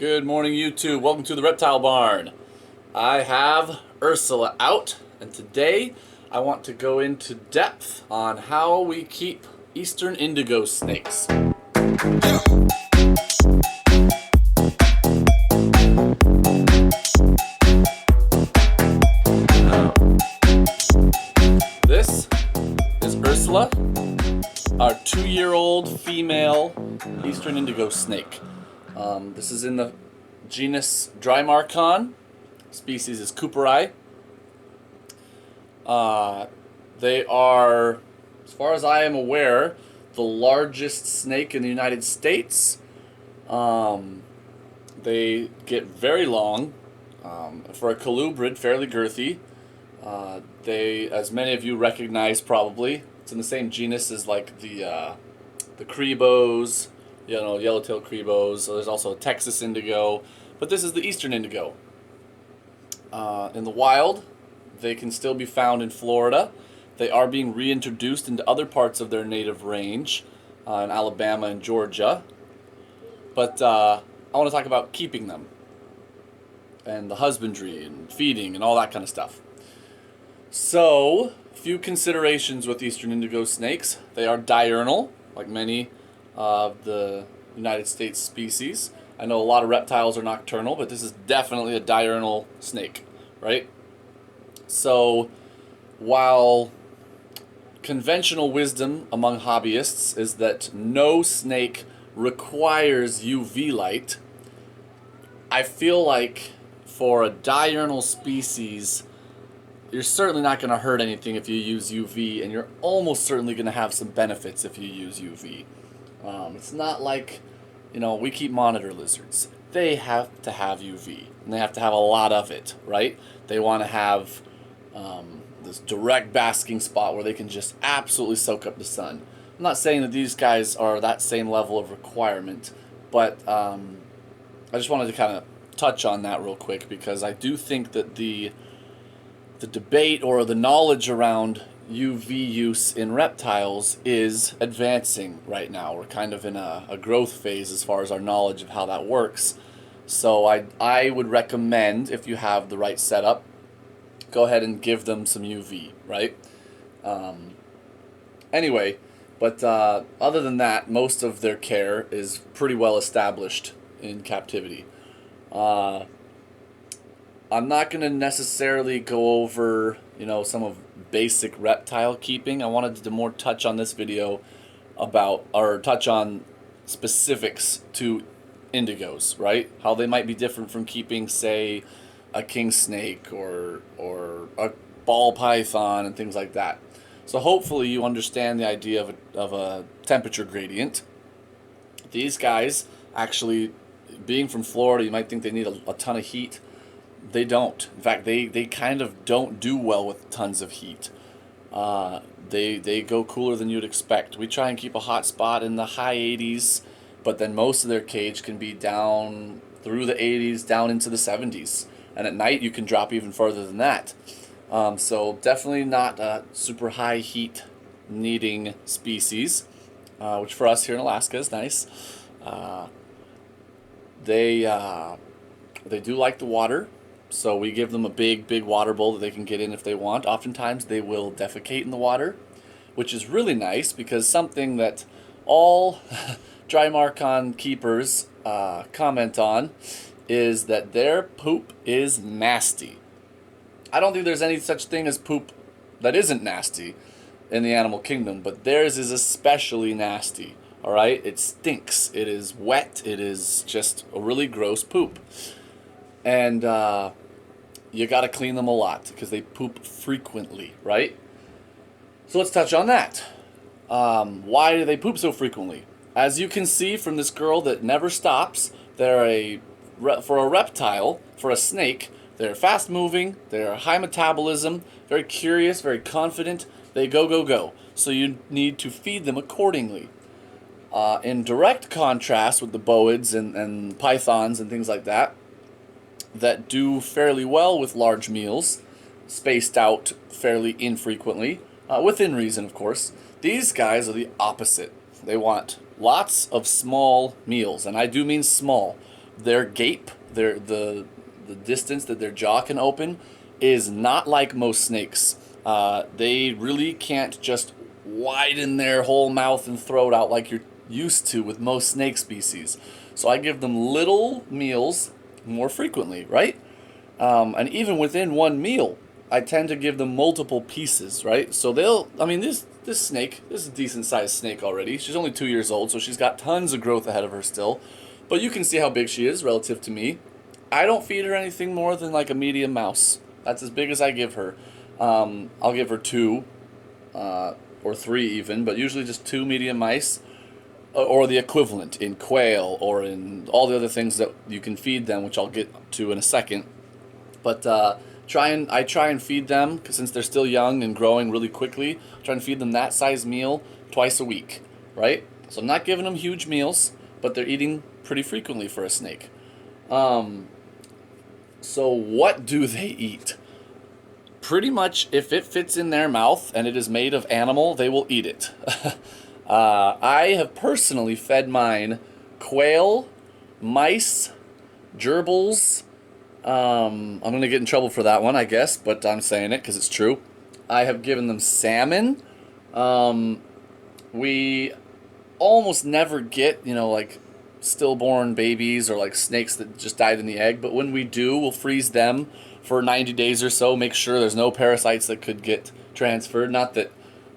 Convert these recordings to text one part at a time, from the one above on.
Good morning, YouTube. Welcome to the Reptile Barn. I have Ursula out, and today I want to go into depth on how we keep Eastern Indigo snakes. This is Ursula, our 2-year-old female Eastern Indigo snake. This is in the genus Drymarchon. Species is Cooperi. They are, as far as I am aware, the largest snake in the United States. They get very long. For a colubrid, fairly girthy. They, as many of you recognize probably, it's in the same genus as like the Crebos, yellowtail Crebos. So there's also a Texas Indigo, but this is the Eastern Indigo. In the wild, they can still be found in Florida. They are being reintroduced into other parts of their native range, in Alabama and Georgia. But I want to talk about keeping them, and the husbandry and feeding and all that kind of stuff. So, few considerations with Eastern Indigo snakes. They are diurnal, like many of the United States species. I know a lot of reptiles are nocturnal, but this is definitely a diurnal snake, right? So, while conventional wisdom among hobbyists is that no snake requires UV light, I feel like for a diurnal species, you're certainly not going to hurt anything if you use UV, and you're almost certainly going to have some benefits if you use UV. It's not like, we keep monitor lizards. They have to have UV, and they have to have a lot of it, right? They want to have this direct basking spot where they can just absolutely soak up the sun. I'm not saying that these guys are that same level of requirement, but I just wanted to kind of touch on that real quick, because I do think that the debate or the knowledge around UV use in reptiles is advancing right now. We're kind of in a growth phase as far as our knowledge of how that works. So I would recommend, if you have the right setup, go ahead and give them some UV, right? Anyway, but other than that, most of their care is pretty well established in captivity. I'm not going to necessarily go over, some of basic reptile keeping. I wanted to more touch on this video touch on specifics to indigos, right? How they might be different from keeping, say, a king snake or a ball python and things like that. So hopefully you understand the idea of a temperature gradient. These guys, actually, being from Florida, you might think they need a ton of heat. They don't. In fact, they kind of don't do well with tons of heat. They go cooler than you'd expect. We try and keep a hot spot in the high 80s, but then most of their cage can be down through the 80s, down into the 70s. And at night, you can drop even further than that. So definitely not a super high heat needing species, which for us here in Alaska is nice. They do like the water. So we give them a big water bowl that they can get in if they want. Oftentimes they will defecate in the water, which is really nice, because something that all Drymarchon keepers comment on is that their poop is nasty. I don't think there's any such thing as poop that isn't nasty in the animal kingdom, but theirs is especially nasty, all right? It stinks. It is wet. It is just a really gross poop. And you got to clean them a lot because they poop frequently, right? So let's touch on that. Why do they poop so frequently? As you can see from this girl that never stops, for a reptile, for a snake, they're fast moving, they're high metabolism, very curious, very confident. They go. So you need to feed them accordingly. In direct contrast with the boids and pythons and things like that do fairly well with large meals, spaced out fairly infrequently, within reason, of course. These guys are the opposite. They want lots of small meals, and I do mean small. their gape, the distance that their jaw can open, is not like most snakes. They really can't just widen their whole mouth and throat out like you're used to with most snake species. So I give them little meals more frequently, right? And even within one meal, I tend to give them multiple pieces, right? So I mean, this snake, this is a decent sized snake already. She's only 2 years old, so she's got tons of growth ahead of her still. But you can see how big she is relative to me. I don't feed her anything more than like a medium mouse. That's as big as I give her. I'll give her 2 or 3 even, but usually just 2 medium mice, or the equivalent in quail or in all the other things that you can feed them, which I'll get to in a second. But I try and feed them, because since they're still young and growing really quickly, try and feed them that size meal twice a week, right? So I'm not giving them huge meals, but they're eating pretty frequently for a snake. So what do they eat? Pretty much, if it fits in their mouth and it is made of animal, they will eat it. I have personally fed mine quail, mice, gerbils. I'm going to get in trouble for that one, I guess, but I'm saying it because it's true. I have given them salmon. We almost never get, like stillborn babies or like snakes that just died in the egg, but when we do, we'll freeze them for 90 days or so, make sure there's no parasites that could get transferred. Not that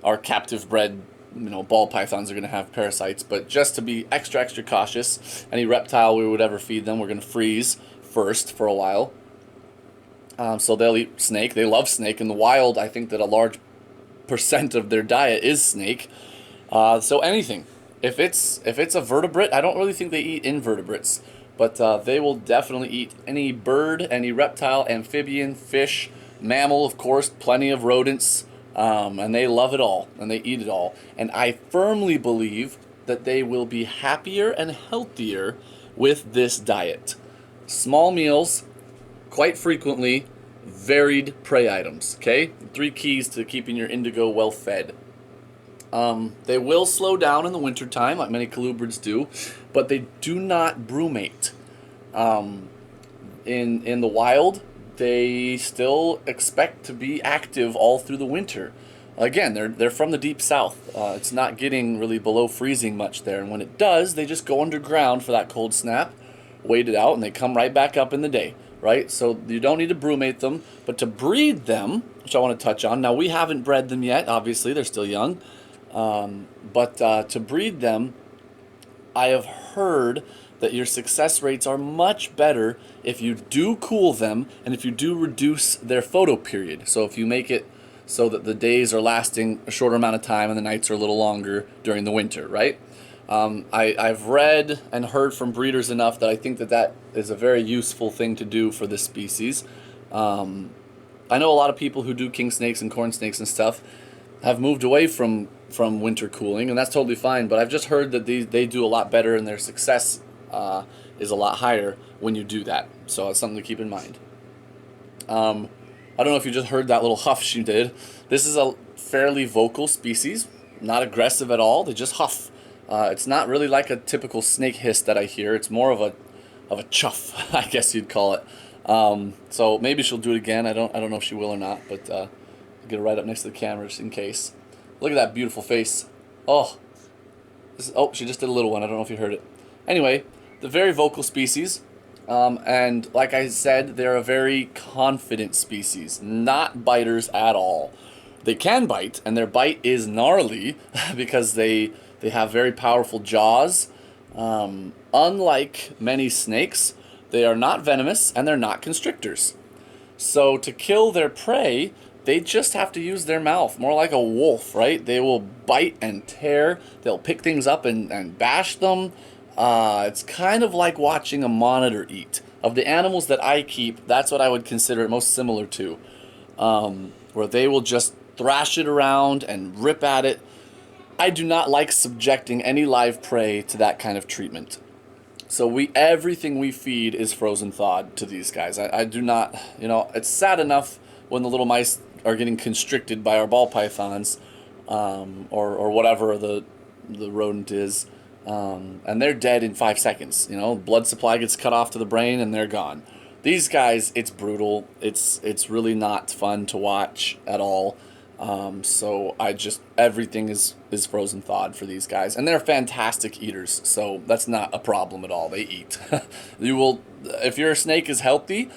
our captive bred ball pythons are going to have parasites, but just to be extra cautious, any reptile we would ever feed them, we're going to freeze first for a while. So they'll eat snake. They love snake. In the wild, I think that a large percent of their diet is snake. So anything. If it's a vertebrate, I don't really think they eat invertebrates, but they will definitely eat any bird, any reptile, amphibian, fish, mammal, of course, plenty of rodents, and they love it all, and they eat it all. And I firmly believe that they will be happier and healthier with this diet. Small meals, quite frequently, varied prey items, okay? 3 keys to keeping your indigo well fed. They will slow down in the wintertime, like many colubrids do, but they do not brumate. In the wild, they still expect to be active all through the winter. Again, they're from the deep south. It's not getting really below freezing much there, and when it does, they just go underground for that cold snap, wait it out, and they come right back up in the day, right? So you don't need to brumate them, but to breed them, which I want to touch on. Now, we haven't bred them yet, obviously, they're still young. But to breed them, I have heard that your success rates are much better if you do cool them and if you do reduce their photo period. So if you make it so that the days are lasting a shorter amount of time and the nights are a little longer during the winter, right? I've read and heard from breeders enough that I think that is a very useful thing to do for this species. I know a lot of people who do king snakes and corn snakes and stuff have moved away from winter cooling, and that's totally fine, but I've just heard that they do a lot better and their success is a lot higher when you do that. So it's something to keep in mind. I don't know if you just heard that little huff she did. This is a fairly vocal species, not aggressive at all. They just huff. It's not really like a typical snake hiss that I hear. It's more of a chuff, I guess you'd call it. So maybe she'll do it again. I don't know if she will or not, but I'll get her right up next to the camera just in case. Look at that beautiful face. Oh, she just did a little one. I don't know if you heard it. Anyway, the very vocal species. And like I said, they're a very confident species, not biters at all. They can bite, and their bite is gnarly because they have very powerful jaws. Unlike many snakes, they are not venomous and they're not constrictors. So to kill their prey, they just have to use their mouth, more like a wolf, right? They will bite and tear. They'll pick things up and bash them. It's kind of like watching a monitor eat. Of the animals that I keep, that's what I would consider it most similar to, where they will just thrash it around and rip at it. I do not like subjecting any live prey to that kind of treatment. So everything we feed is frozen thawed to these guys. I do not, it's sad enough when the little mice are getting constricted by our ball pythons, or whatever the rodent is. and they're dead in 5 seconds. You know, blood supply gets cut off to the brain, and they're gone. These guys, it's brutal. It's really not fun to watch at all. So everything is frozen thawed for these guys, and they're fantastic eaters. So that's not a problem at all. They eat. You will, if your snake is healthy,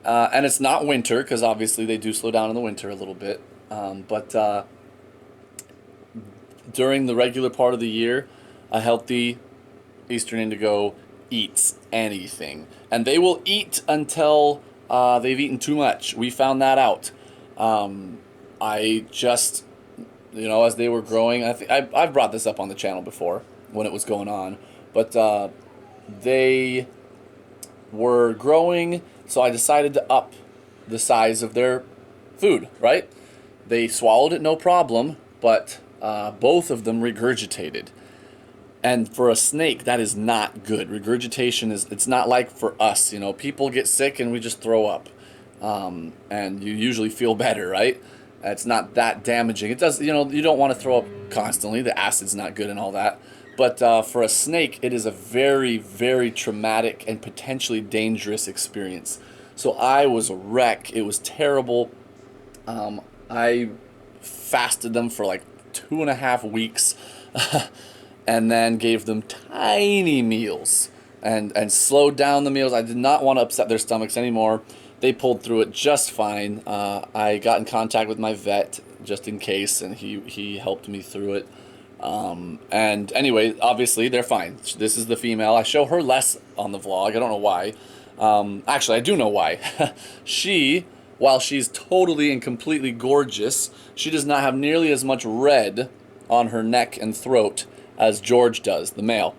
and it's not winter, because obviously they do slow down in the winter a little bit. But during the regular part of the year, a healthy Eastern Indigo eats anything, and they will eat until they've eaten too much. We found that out. I just, as they were growing, I've brought this up on the channel before when it was going on, but they were growing, so I decided to up the size of their food, right? They swallowed it no problem, but both of them regurgitated. And for a snake, that is not good. Regurgitation it's not like for us, people get sick and we just throw up. And you usually feel better, right? It's not that damaging. It does, you don't want to throw up constantly. The acid's not good and all that. But for a snake, it is a very, very traumatic and potentially dangerous experience. So I was a wreck. It was terrible. I fasted them for like 2.5 weeks and then gave them tiny meals and slowed down the meals. I did not want to upset their stomachs anymore. They pulled through it just fine. I got in contact with my vet just in case, and he helped me through it. And anyway, obviously they're fine. This is the female. I show her less on the vlog. I don't know why. Actually, I do know why. While she's totally and completely gorgeous, she does not have nearly as much red on her neck and throat as George does, the male.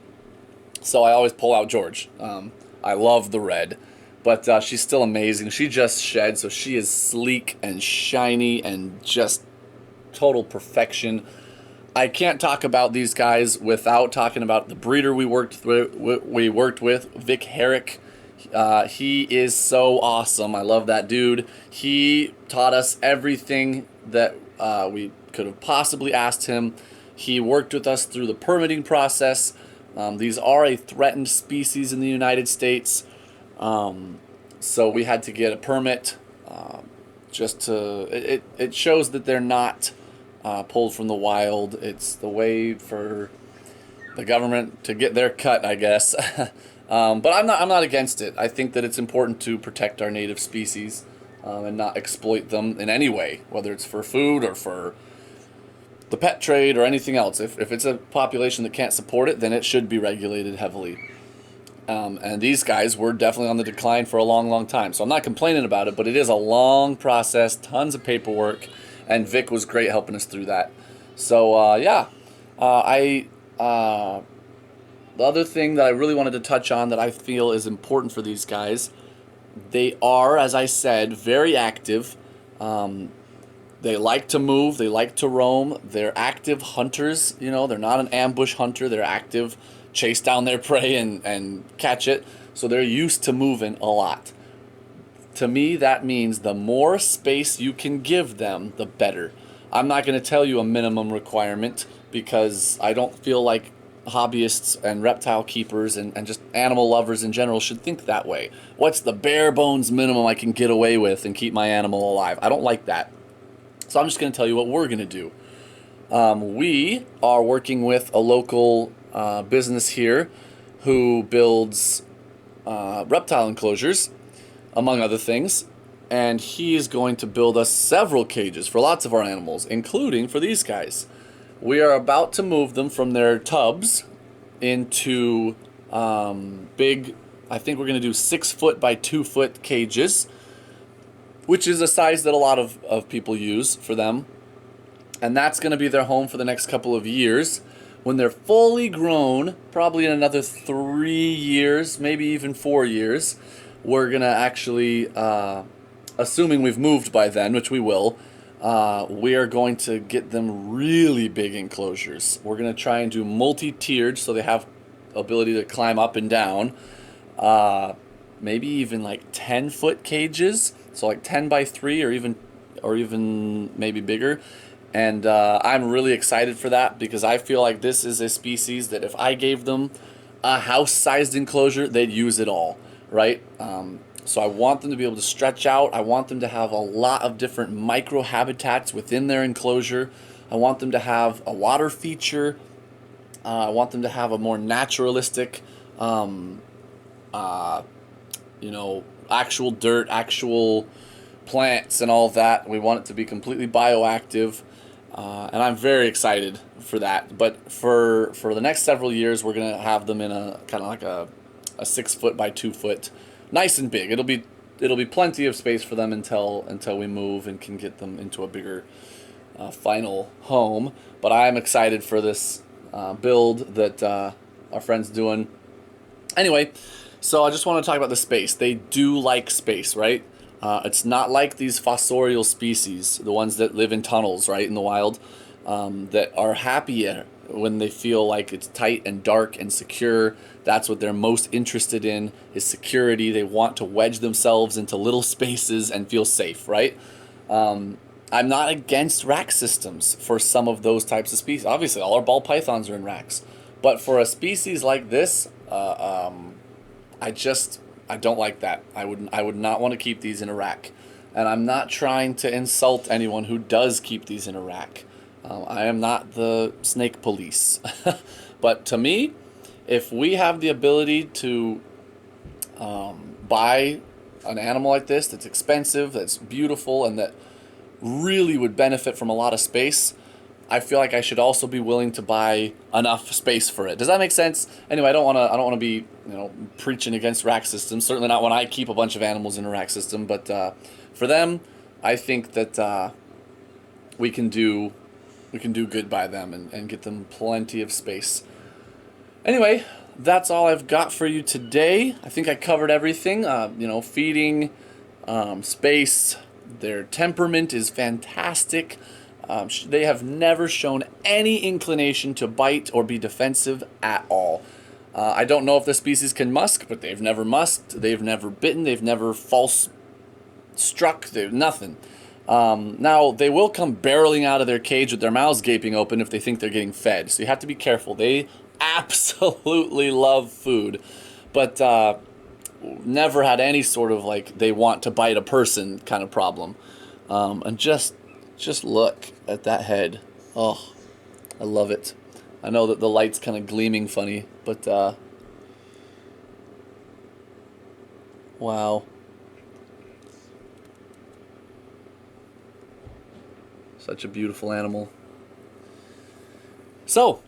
So I always pull out George. I love the red, but she's still amazing. She just shed, so she is sleek and shiny and just total perfection. I can't talk about these guys without talking about the breeder we worked with, Vic Herrick. He is so awesome. I love that dude. He taught us everything that we could have possibly asked him. He worked with us through the permitting process. These are a threatened species in the United States. So we had to get a permit it shows that they're not pulled from the wild. It's the way for the government to get their cut, I guess. But I'm not against it. I think that it's important to protect our native species and not exploit them in any way, whether it's for food or for the pet trade or anything else. If it's a population that can't support it, then it should be regulated heavily. And these guys were definitely on the decline for a long, long time. So I'm not complaining about it, but it is a long process, tons of paperwork, and Vic was great helping us through that. So yeah, the other thing that I really wanted to touch on that I feel is important for these guys, they are, as I said, very active. They like to move. They like to roam. They're active hunters. They're not an ambush hunter. They're active, chase down their prey and catch it. So they're used to moving a lot. To me, that means the more space you can give them, the better. I'm not going to tell you a minimum requirement because I don't feel like hobbyists and reptile keepers and just animal lovers in general should think that way. What's the bare bones minimum I can get away with and keep my animal alive? I don't like that. So I'm just going to tell you what we're going to do. We are working with a local business here who builds reptile enclosures, among other things. And he is going to build us several cages for lots of our animals, including for these guys. We are about to move them from their tubs into big, I think we're going to do 6-foot by 2-foot cages, which is a size that a lot of people use for them. And that's going to be their home for the next couple of years. When they're fully grown, probably in another 3 years, maybe even 4 years, we're going to actually, assuming we've moved by then, which we will, we are going to get them really big enclosures. We're going to try and do multi-tiered so they have ability to climb up and down. Maybe even like 10-foot cages, so like 10 by 3 or even maybe bigger. And I'm really excited for that because I feel like this is a species that if I gave them a house-sized enclosure, they'd use it all, right? So I want them to be able to stretch out. I want them to have a lot of different micro-habitats within their enclosure. I want them to have a water feature. I want them to have a more naturalistic, you know, actual dirt, actual plants and all that. We want it to be completely bioactive. And I'm very excited for that. But for the next several years, we're going to have them in a kind of like a 6 foot by 2 foot, nice and big. It'll be plenty of space for them until we move and can get them into a bigger final home. But I'm excited for this build that our friend's doing. Anyway, so I just want to talk about the space. They do like space, right? It's not like these fossorial species, the ones that live in tunnels, right, in the wild, that are happy when they feel like it's tight and dark and secure. That's what they're most interested in, is security. They want to wedge themselves into little spaces and feel safe, right? I'm not against rack systems for some of those types of species. Obviously, all our ball pythons are in racks. But for a species like this, I don't like that. I would not want to keep these in a rack. And I'm not trying to insult anyone who does keep these in a rack. I am not the snake police. But to me, if we have the ability to buy an animal like this that's expensive, that's beautiful, and that really would benefit from a lot of space, I feel like I should also be willing to buy enough space for it. Does that make sense? Anyway, I don't want to be, you know, preaching against rack systems. Certainly not when I keep a bunch of animals in a rack system. But for them, I think that we can do good by them and get them plenty of space. Anyway, that's all I've got for you today. I think I covered everything. You know, feeding, space. Their temperament is fantastic. They have never shown any inclination to bite or be defensive at all. I don't know if the species can musk, but they've never musked. They've never bitten. They've never false struck. They've nothing. Now, they will come barreling out of their cage with their mouths gaping open if they think they're getting fed. So you have to be careful. They absolutely love food. But never had any sort of like they want to bite a person kind of problem. And just look at that head. Oh, I love it. I know that the light's kind of gleaming funny, but wow. Such a beautiful animal. So,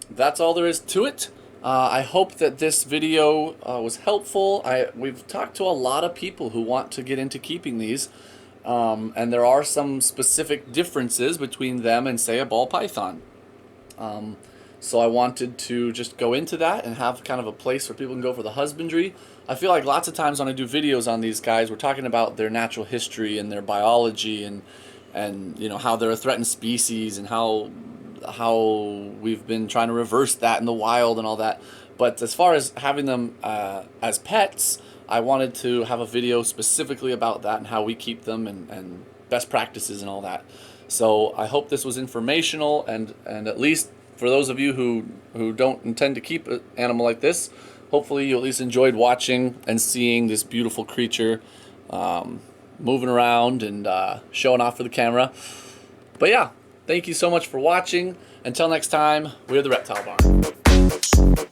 that's all there is to it. I hope that this video was helpful. We've talked to a lot of people who want to get into keeping these. And there are some specific differences between them and, say, a ball python. So I wanted to just go into that and have kind of a place where people can go for the husbandry. I feel like lots of times when I do videos on these guys, we're talking about their natural history and their biology and you know, how they're a threatened species and how we've been trying to reverse that in the wild and all that. But as far as having them as pets, I wanted to have a video specifically about that and how we keep them and best practices and all that. So I hope this was informational, and at least for those of you who don't intend to keep an animal like this, hopefully you at least enjoyed watching and seeing this beautiful creature moving around and showing off for the camera. But yeah, thank you so much for watching. Until next time, we're the Reptile Barn.